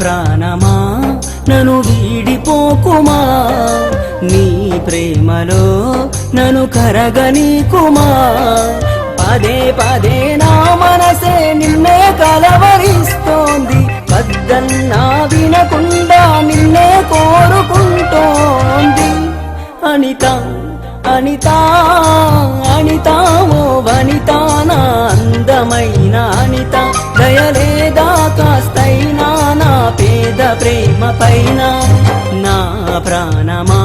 ప్రాణమా నన్ను వీడిపోకుమా, నీ ప్రేమలో నన్ను కరగనీకుమా. పదే పదే నా మనసే నిన్నే కలవరిస్తోంది, వద్దన్నా వినకుండా నిన్నే కోరుకుంటోంది. అనిత అనిత అనిత ఓ వనిత, నా అందమైన అనిత, దయలేదా కాస్తైనా నా పేద ప్రేమ పైన. నా ప్రాణమా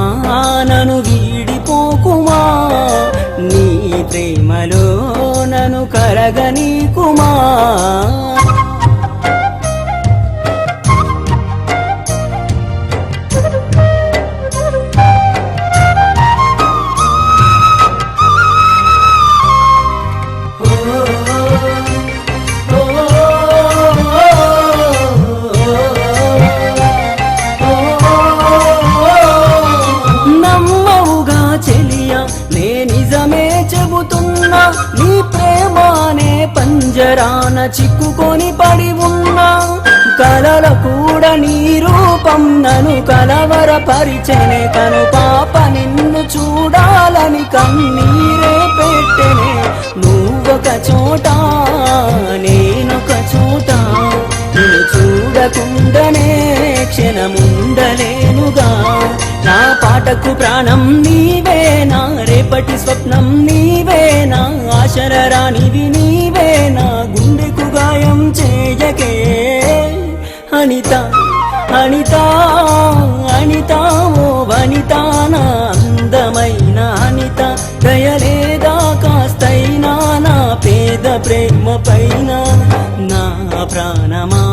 నన్ను వీడిపోకుమా, నీ ప్రేమలో నన్ను కరగనీకుమా. నీ ప్రేమానే పంజరాన చిక్కుకొని పడి ఉన్నా, కలల కూడా నీ రూపం నన్ను కలవరపరిచెనే. కను పాప నిన్ను చూడాలని కన్నీరే పెట్టెనే. నువ్వొక చోట నేనొక చోట, నిన్ను చూడకుండానే క్షణముండలేనుగా. నా పాటకు ప్రాణం నీవేనా, రేపటి స్వప్నం నీవేనా, ఆశల రానివి నీవేనా, గుండెకు గాయం చేయకే. అనిత అనిత అనిత ఓ వనిత, నా అందమైన అనిత, దయలేదా కాస్తైనా నా పేద ప్రేమ పైన. నా ప్రాణమా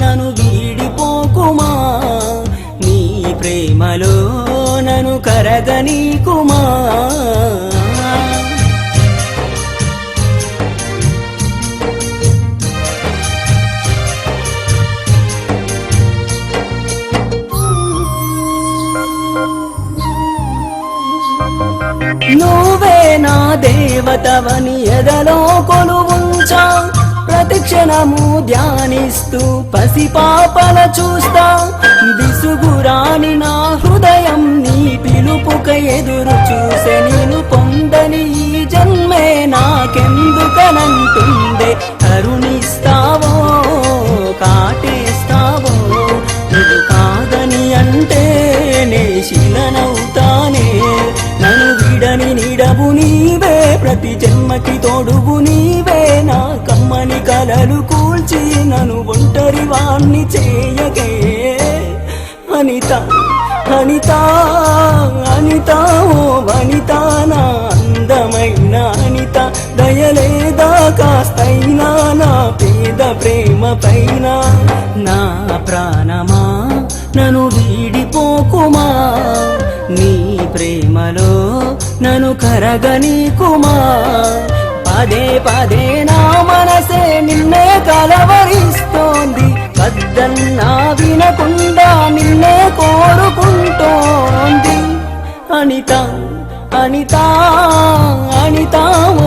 నన్ను వీడిపోకుమా, నీ ప్రేమలో నన్ను కరగనీకుమా. నువ్వే నా దేవతవని ఎదలో కొలువుంచా, ప్రతిక్షణము ధ్యానిస్తూ పసిపాపల చూస్తా. విసుగురాని నా హృదయం నీ పిలుపుక ఎదురు చూసే, నేను పొందని ఈ జన్మే నాకెందుకనంటుందే. కరుణిస్తావో కాటేస్తావో, నువ్వు కాదని అంటే నే శిలనవుతానే. నన్ను విడని నీడవు నీవే, ప్రతి జన్మకి తోడువు నీవే. నా కమ్మని కలలు కూల్చి నన్ను ఒంటరి వాణ్ణి చేయకే. అనిత అనిత అనిత ఓ వనిత, నా అందమైన అనిత, దయలేదా కాస్తైనా నా పేద ప్రేమ పైన. నా ప్రాణమా నన్ను వీడిపోకుమా, నీ ప్రేమలో నన్ను కరగనీకుమా. పదే పదే నా మనసే నిన్నే కలవరిస్తోంది, వద్దన్నా వినకుండా నిన్నే కోరుకుంటోంది. అనిత అనిత అనిత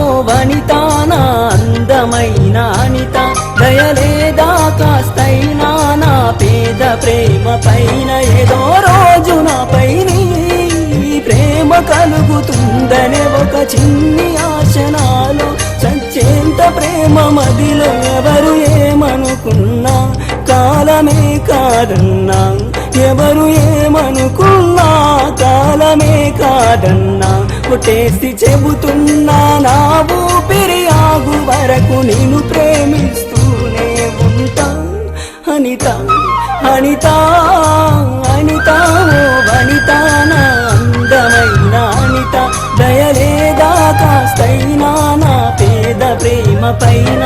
ఓ వనిత, నా అందమైన అనిత, దయలేదా కాస్తైనా నా పేద ప్రేమ పైన. ఏదో రోజు నాపై నీ ప్రేమ కలుగుతుందనే ఒక చిన్ని ఆశ నాలో, చచ్చేంత ప్రేమ మదిలో ఎవరు ఏమనుకున్నా కాలమే కాదన్నా. ఎవరు ఏమనుకున్నా కాలమే కాదన్నా. కొట్టేసి చెబుతున్నా నా ఊపిరి ఆగు వరకు నిన్ను ప్రేమిస్తూనే ఉంటా. అనిత అనిత అనిత ఓ వనిత, నా అందమైన అనిత, దయలేదా కాస్తైనా నా పేద ప్రేమ పైన.